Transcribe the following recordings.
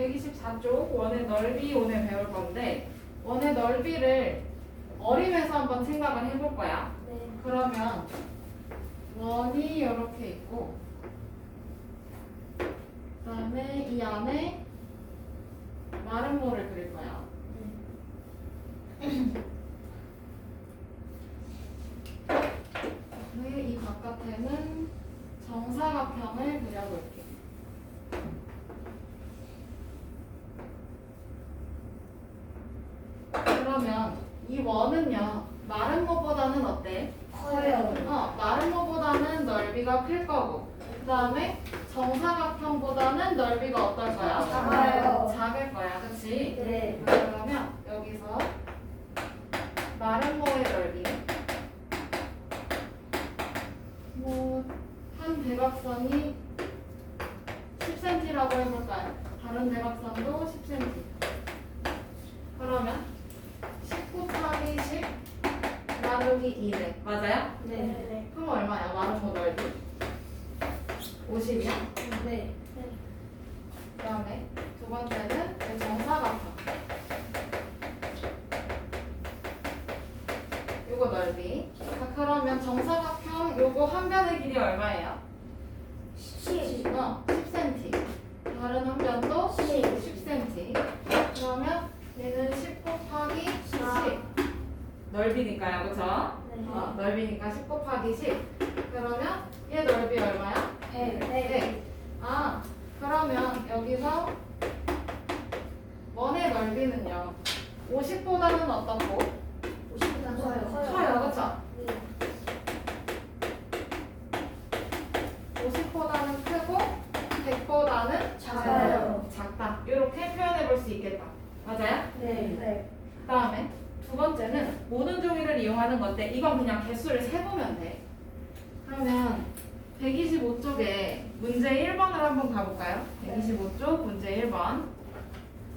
124쪽 원의 넓이 오늘 배울 건데 원의 넓이를 어림에서 한번 생각을 해볼 거야. 네. 그러면 원이 이렇게 있고 그 다음에 이 안에 마름모를 그릴 거야. 네, 이 바깥에는 정사각형을 그려볼게. 그러면 이 원은요, 마름모보다는 어때? 커요. 마름모보다는 넓이가 클 거고, 그 다음에 정사각형보다는 넓이가 어떨 거야? 작아요. 작을 거야, 그치? 네. 그러면 여기서 마름모의 넓이 한 대각선이 10cm라고 해볼까요? 다른 대각선도 10cm. 그러면 10 곱하기 10 나누기 2네. 맞아요? 네. 그럼 얼마야? 마름모 넓이? 50이야? 네. 그 다음에 두 번째는 이 정사각형. 요거 넓이. 자, 그러면 정사각형 요거 한 변의 길이 얼마예요? 10cm. 다른 한 변도 10cm. 그러면 얘는 10 곱하기 10. 넓이니까요, 그쵸? 넓이니까 10 곱하기 10. 그러면 얘 넓이 얼마야? 네. 그러면 여기서 원의 넓이는요 50보다는 어떻고? 50보다 커요, 그쵸? 50보다는 크고 100보다는 작아요. 작다. 이렇게 표현해 볼 수 있겠다. 맞아요? 네. 그 다음에 두 번째는 모든 종이를 이용하는 건데 이건 그냥 개수를 세보면 돼. 그러면 125쪽에 문제 1번을 한번 가볼까요? 125쪽 문제 1번.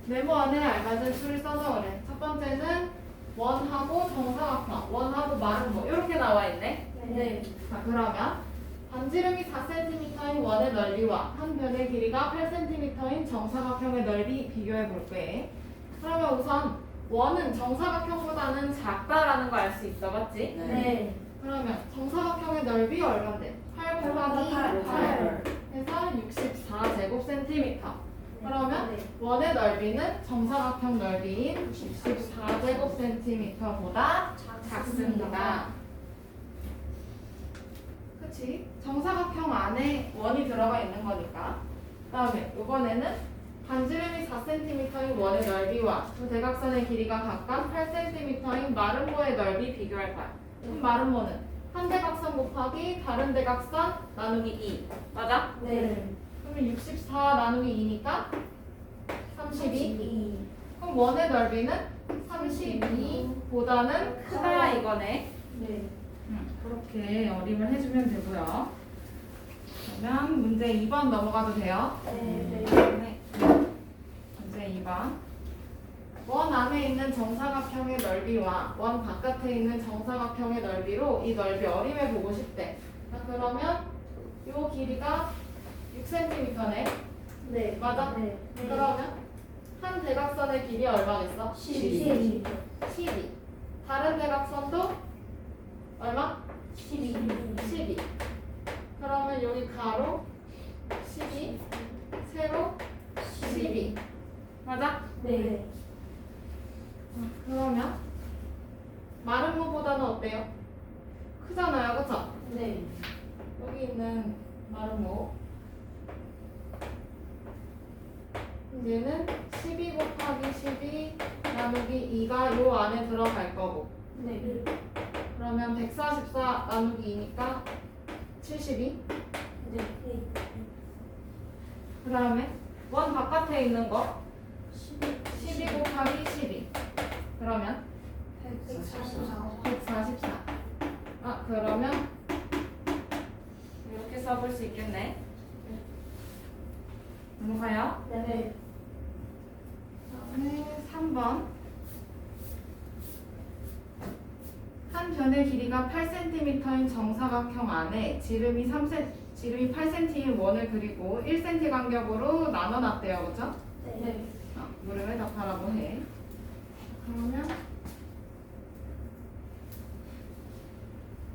네모 안에 알맞은 수를 써서 그래. 첫 번째는 원하고 정사각형, 원하고 마름모 이렇게 나와 있네. 네. 자, 그러면 반지름이 4cm인 원의 넓이와 한 변의 길이가 8cm인 정사각형의 넓이 비교해 볼게. 그러면 우선 원은 정사각형보다는 작다라는 거 알 수 있어, 맞지? 네. 그러면 정사각형의 넓이 얼마인데? 8 곱하기 8 8. 해서 64제곱센티미터. 그러면 네. 원의 넓이는 정사각형 넓이인 64제곱센티미터보다 작습니다. 그치? 정사각형 안에 원이 들어가 있는 거니까. 그 다음에 이번에는 반지름이 4cm인 원의 넓이와 두 대각선의 길이가 각각 8cm인 마름모의 넓이 비교할 거야. 그럼 마름모는 한 대각선 곱하기 다른 대각선 나누기 2. 맞아? 네. 그러면 64 나누기 2니까 32. 그럼 원의 넓이는 32보다는 크다 이거네. 네. 그렇게 어림을 해주면 되고요. 그러면 문제 2번 넘어가도 돼요. 네. 네. 문제 2번. 원 안에 있는 정사각형의 넓이와 원 바깥에 있는 정사각형의 넓이로 이 넓이 어림해 보고 싶대. 자, 그러면 이 길이가 6cm네. 네. 맞아? 네. 그러면 한 대각선의 길이 얼마겠어? 12. 12. 다른 대각선도 얼마? 12. 그러면 여기 가로 12, 세로 12. 맞아? 네. 그러면 마름모보다는 어때요? 크잖아요, 그쵸? 네. 여기 있는 마름모 얘는 12 곱하기 12 나누기 2가 요 안에 들어갈 거고 네. 그러면 144 나누기 2니까 72. 네. 그 다음에 원 바깥에 있는 거 12 12. 곱하기 12 그러면 144. 144. 그러면 이렇게 써볼 수 있겠네. 넘어가요. 네. 그다음에 3번. 한 변의 길이가 8cm인 정사각형 안에 지름이 8cm인 원을 그리고 1cm 간격으로 나눠놨대요, 그죠? 네. 무릎을 덮으라고 해. 그러면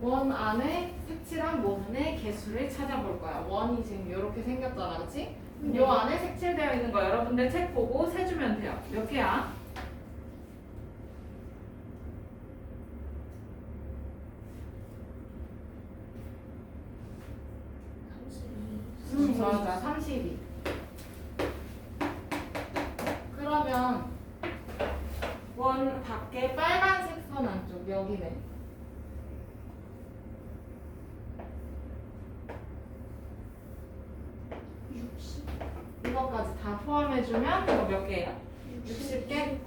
원 안에 색칠한 모분의 개수를 찾아볼 거야. 원이 지금 이렇게 생겼잖아, 그렇지? 네. 요 안에 색칠되어 있는 거 여러분들 책 보고 세주면 돼요. 몇 개야? 32. 맞아, 32. 그러면 원 밖에 빨간색 선 안쪽 여기네. 60. 이거까지 다 포함해주면 이거 몇 개예요? 60개? 네.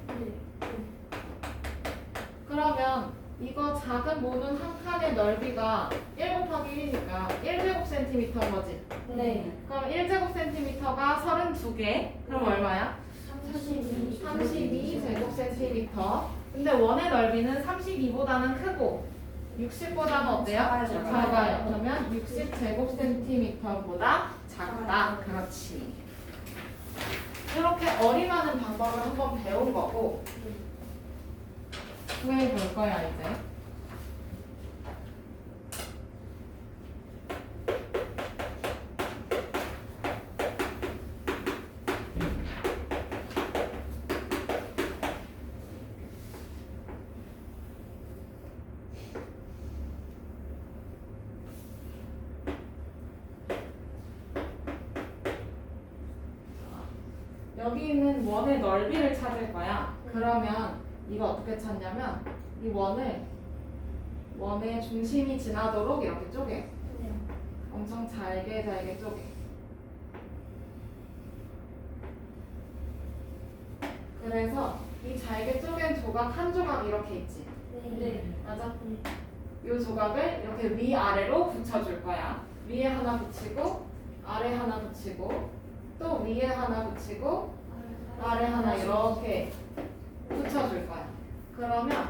그러면 이거 작은 모든 한 칸의 넓이가 1 곱하기 1이니까 1제곱센티미터인 거지? 네. 그럼 1제곱센티미터가 32개? 그럼 얼마야? 32. 32제곱센티미터. 근데 원의 넓이는 32보다는 크고 60보다는 어때요? 작아요. 그러면 60제곱센티미터보다 작다. 그렇지. 이렇게 어림하는 방법을 한번 배운 거고 후회해 볼 거야 이제. 여기 있는 원의 넓이를 찾을 거야. 그러면 이거 어떻게 찾냐면 이 원의 중심이 지나도록 이렇게 쪼개. 네. 엄청 잘게 쪼개. 그래서 이 잘게 쪼갠 조각 한 조각 이렇게 있지. 네. 맞아? 이 조각을 이렇게 위아래로 붙여줄 거야. 위에 하나 붙이고 아래 하나 붙이고 또 위에 하나 붙이고 아래 하나 이렇게 붙여줄 거야. 그러면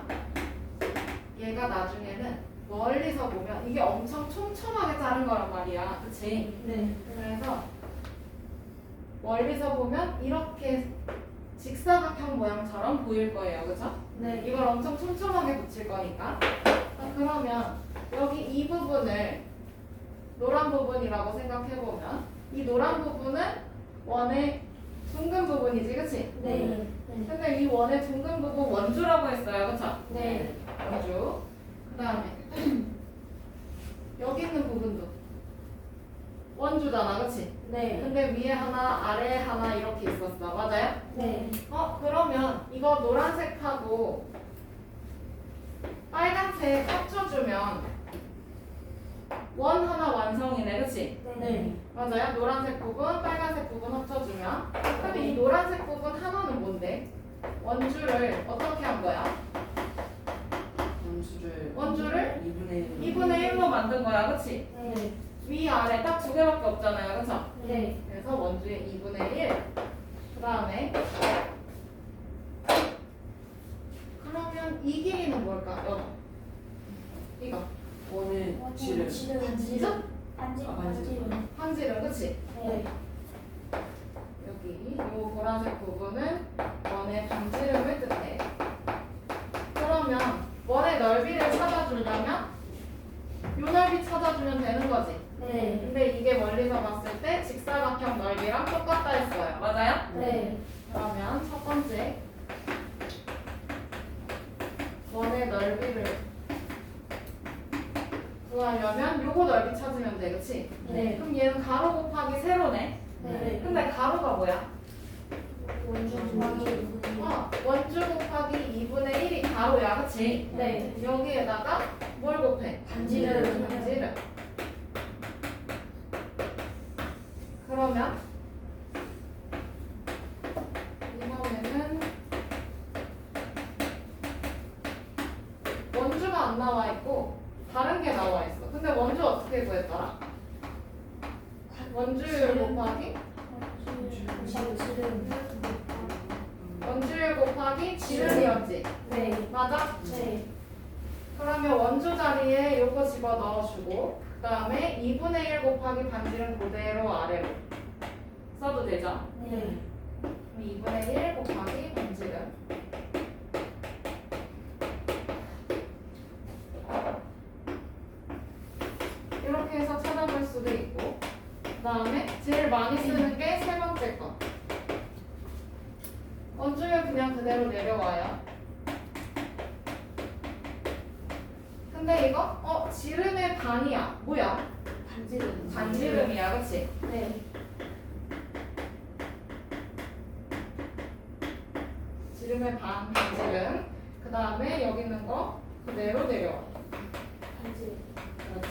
얘가 나중에는 멀리서 보면 이게 엄청 촘촘하게 자른 거란 말이야. 그치? 네. 그래서 멀리서 보면 이렇게 직사각형 모양처럼 보일 거예요. 그죠? 네. 이걸 엄청 촘촘하게 붙일 거니까. 자, 그러면 여기 이 부분을 노란 부분이라고 생각해보면 이 노란 부분은 원의 둥근 부분이지, 그치? 네. 근데 이 원의 둥근 부분 원주라고 했어요, 그쵸? 네. 원주. 그 다음에 여기 있는 부분도 원주잖아, 그치? 네. 근데 위에 하나, 아래에 하나 이렇게 있었어, 맞아요? 네. 그러면 이거 노란색하고 빨간색 합쳐주면 원 하나 완성이네, 그치? 네. 맞아요? 노란색 부분, 빨간색 부분 합쳐주면. 그럼 이 노란색 부분 하나는 뭔데? 원주를 어떻게 한 거야? 원주를 2분의 1로 만든 거야, 그치? 네. 위아래 딱 두 개밖에 없잖아요, 그쵸? 네. 그래서 원주의 2분의 1. 그 다음에 그러면 이 길이는 뭘까? 이거 원의 지름 반지름? 반지름. 한지름, 그치? 네. 여기 이 보라색 부분은 원의 반지름을 뜻해. 그러면 원의 넓이를 찾아주려면 이 넓이 찾아주면 되는 거지. 네. 근데 이게 멀리서 봤을 때 직사각형 넓이랑 똑같다 했어요. 맞아요? 네. 그러면 첫 번째 원의 넓이를 구하려면 요거 넓이 찾으면 돼, 그치? 네. 그럼 얘는 가로 곱하기 세로네. 네. 근데 가로가 뭐야? 원주 곱하기 원주 곱하기 2분의 1이 가로야, 그치? 네. 여기에다가 뭘 곱해? 반지름. 반지름. 그러면 이번에는 원주가 안 나와 있고 다른 게 나와 있어. 근데 원주 어떻게 구했더라? 원주율 곱하기 지름. 원주율 곱하기 지름이었지. 네. 맞아? 네. 그러면 원주 자리에 요거 집어 넣어주고 그 다음에 2분의 1 곱하기 반지름 그대로 아래로 써도 되죠? 네. 2분의 1 곱하기 반지름. 이렇게 해서 찾아볼 수도 있고, 그 다음에 제일 많이 쓰는 게 세 번째 거. 원주율 그냥 그대로 내려와요. 근데 이거 지름의 반이야. 뭐야? 반지름. 반지름이야, 그치? 네. 지름의 반, 반지름. 그 다음에 여기 있는 거 그대로 내려와. 반지름. 그렇지.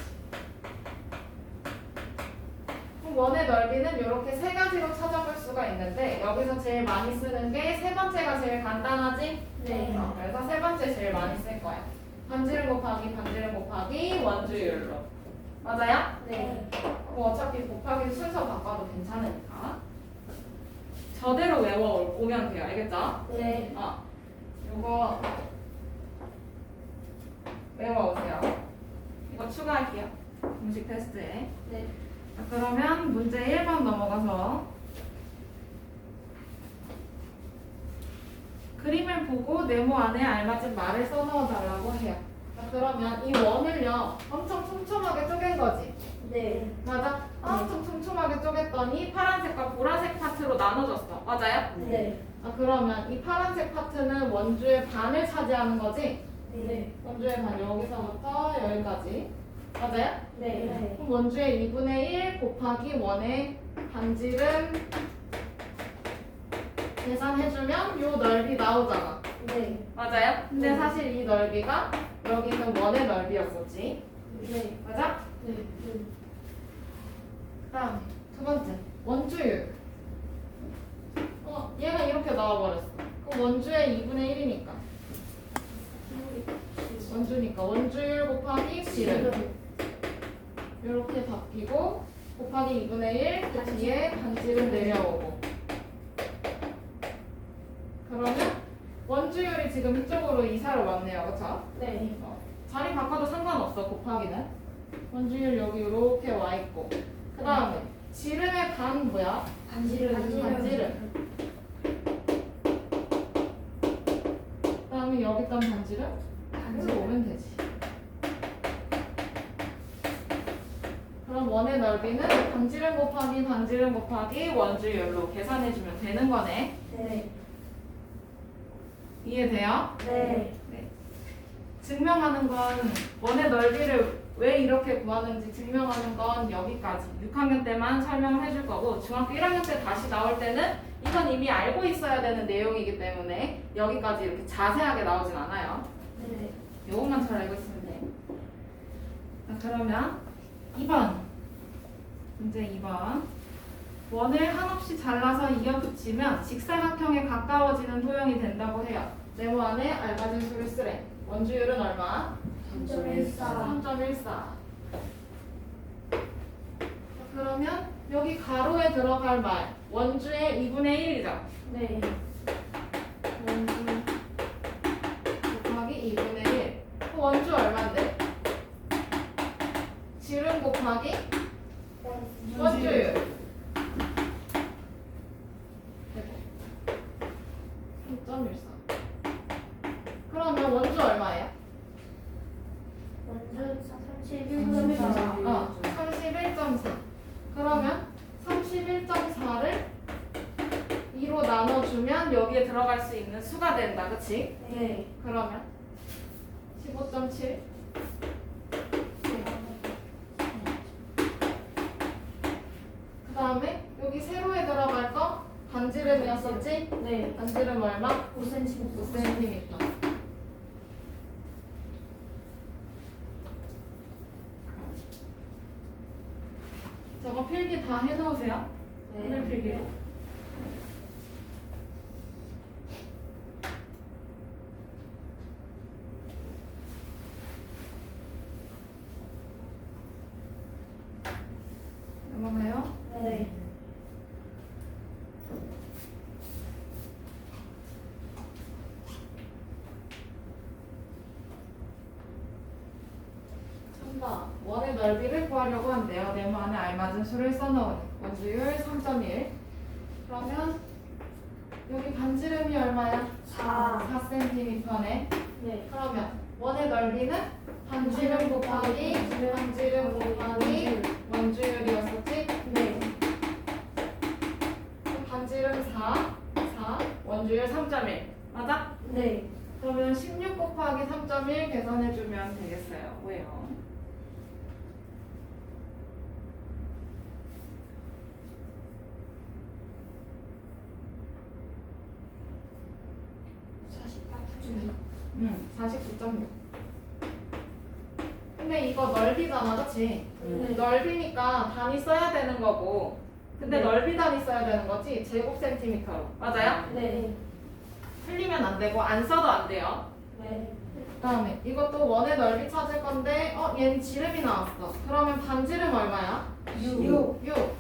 그럼 원의 넓이는 이렇게 세 가지로 찾아볼 수가 있는데, 여기서 제일 많이 쓰는 게 세 번째가 제일 간단하지? 네. 그래서 세 번째 제일 많이 쓸 거야. 반지름 곱하기 원주율로. 맞아요? 네. 뭐 어차피 곱하기 순서 바꿔도 괜찮으니까. 저대로 외워오면 돼요. 알겠죠? 네. 요거 외워오세요. 이거 추가할게요. 공식 테스트에. 네. 자, 그러면 문제 1번 넘어가서 그림을 보고 네모 안에 알맞은 말을 써넣어 달라고 해요. 자, 그러면 이 원을요 엄청 촘촘하게 쪼갠 거지. 네. 맞아? 엄청 촘촘하게 쪼갰더니 파란색과 보라색 파트로 나눠졌어. 맞아요? 네. 그러면 이 파란색 파트는 원주의 반을 차지하는 거지? 네. 원주의 반 여기서부터 여기까지. 맞아요? 네. 그럼 원주의 2분의 1 곱하기 원의 반지름 계산해주면 요 넓이 나오잖아. 네. 맞아요? 근데 네. 사실 이 넓이가 여기 있는 원의 넓이였었지. 네. 맞아? 네. 그 다음에 두 번째 원주율. 얘가 이렇게 나와버렸어. 그럼 원주의 2분의 1이니까 원주니까 원주율 곱하기 지름 이렇게 바뀌고 곱하기 2분의 1 그 뒤에 반지름 내려오고. 그러면 원주율이 지금 이쪽으로 이사를 왔네요. 그쵸? 네. 자리 바꿔도 상관없어. 곱하기는 원주율 여기 이렇게 와 있고. 그 다음에 지름의 반 뭐야? 반지름. 반지름. 그 다음에 여기 있던 반지름 반지름 오면 되지. 그럼 원의 넓이는 반지름 곱하기 원주율로 계산해주면 되는 거네. 네. 이해돼요? 네. 증명하는 건 원의 넓이를 왜 이렇게 구하는지 증명하는 건 여기까지 6학년 때만 설명을 해줄 거고, 중학교 1학년 때 다시 나올 때는 이건 이미 알고 있어야 되는 내용이기 때문에 여기까지 이렇게 자세하게 나오진 않아요. 네. 요것만 잘 알고 있으면 돼. 자, 그러면 2번 문제 2번 원을 한없이 잘라서 이어 붙이면 직사각형에 가까워지는 도형이 된다고 해요. 네모 안에 알맞은 수를 쓰래. 원주율은 얼마? 3.14. 3.14. 그러면 여기 가로에 들어갈 말 원주의 2분의 1이죠. 네. 원주 곱하기 2분의 1. 원주 얼마인데? 지름 곱하기 원주율. 3.14. 그러면 원주 얼마예요? 원주 31.4. 31.4. 그러면 31.4를 2로 나눠주면 여기에 들어갈 수 있는 수가 된다. 그치? 네. 그러면 15.7. 그 다음에 여기 세로에 들어갈 거 반지름이었었지? 네. 반지름 얼마? 5cm. 5cm. 저거 필기 다 해놓으세요. 오늘 필기로. 넘어가요. 네. 정답. 원의 넓이를 구하려고 한대요. 네모 안에 알맞은 수를 써넣으니 원주율 3.1. 그러면 여기 반지름이 얼마야? 4. 4cm네. 네. 그러면 원의 넓이는 반지름 곱하기 반지름 곱하기 원주율이었었지? 네. 그럼 반지름 4, 원주율 3.1 맞아? 네. 그러면 16 곱하기 3.1 계산해주면 되겠어요. 왜요? 응, 49.6. 근데 이거 넓이잖아, 그치? 네. 넓이니까 단위 써야 되는 거고. 근데 네. 넓이 단위 써야 되는 거지? 제곱 센티미터로. 맞아요? 네. 틀리면 안 되고, 안 써도 안 돼요. 네. 그 다음에 이것도 원의 넓이 찾을 건데, 얘는 지름이 나왔어. 그러면 반지름 얼마야? 6. 6.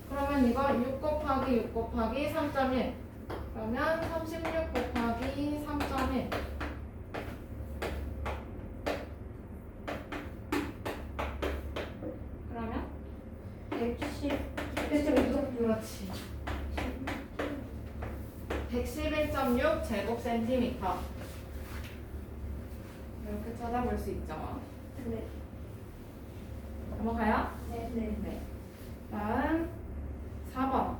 그러면 이거 6 곱하기 6 곱하기 3.1. 그러면 36 곱하기 3.1. 그러면 110. 그렇지. 111.6 제곱 센티미터. 이렇게 찾아볼 수 있죠. 네. 넘어가요? 네. 네. 네. 다음 4번.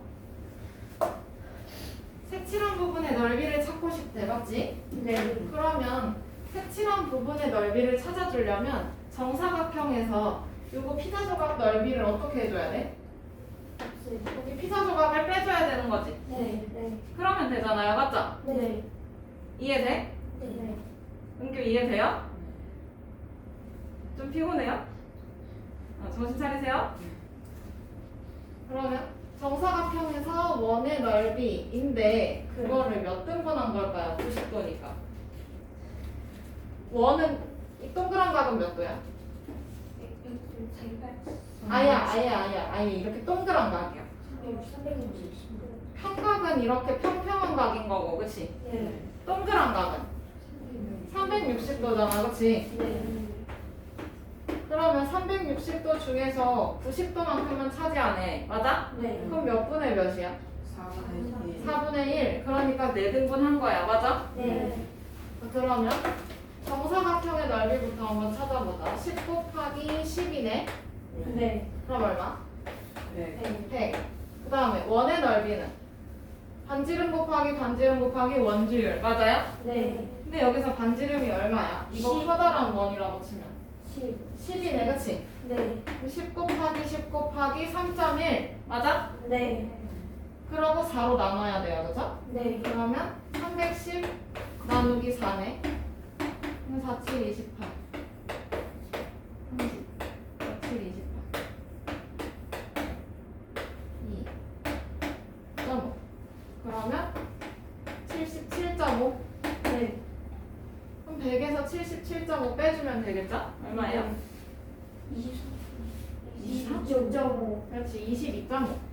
색칠한 부분의 넓이를 찾고 싶대, 맞지? 네. 그러면 색칠한 부분의 넓이를 찾아주려면 정사각형에서 요거 피자 조각 넓이를 어떻게 해줘야 돼? 여기 피자 조각을 빼줘야 되는 거지. 네. 네. 그러면 되잖아요, 맞죠? 네. 이해돼? 네. 은규 이해돼요? 좀 피곤해요? 정신 차리세요. 그러면 정사각형에서 원의 넓이인데 그거를 몇 등분한 걸까요? 90도니까. 원은 이 동그란 각은 몇 도야? 아예 이렇게 동그란 각이야. 360. 평각은 이렇게 평평한 각인 거고, 그치? 네. 동그란 각은 360도잖아, 그치? 네. 그러면 360도 중에서 90도만큼은 차지하네, 맞아? 네. 그럼 몇 분의 몇이야? 4분의 4분의 1. 그러니까 4등분한 거야, 맞아? 네. 그러면 정사각형의 넓이부터 한번 찾아보자. 10 곱하기 10이네. 네. 그럼 얼마? 네. 100. 그 다음에 원의 넓이는 반지름 곱하기 원주율. 맞아요? 네. 근데 여기서 반지름이 얼마야? 이거 10. 커다란 원이라고 치면 10. 10이네, 그치? 네. 10 곱하기 3.1. 맞아? 네. 그러고 4로 나눠야 돼요, 그죠? 네. 그러면 310 나누기 4네. 그럼 4, 7, 28. 30. 4, 7, 28. 2. 0.5. 그러면 77.5. 네. 그럼 100에서 77.5 빼주면 되겠죠? 얼마예요? 26.5. 그렇지, 22.5.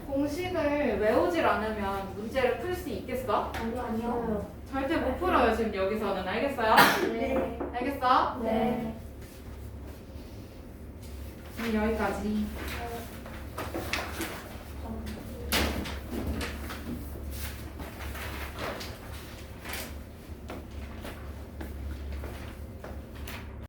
공식을 외우질 않으면 문제를 풀 수 있겠어? 아니요. 절대 못 풀어요, 지금 여기서는. 알겠어요? 네. 알겠어? 네. 여기까지. 네.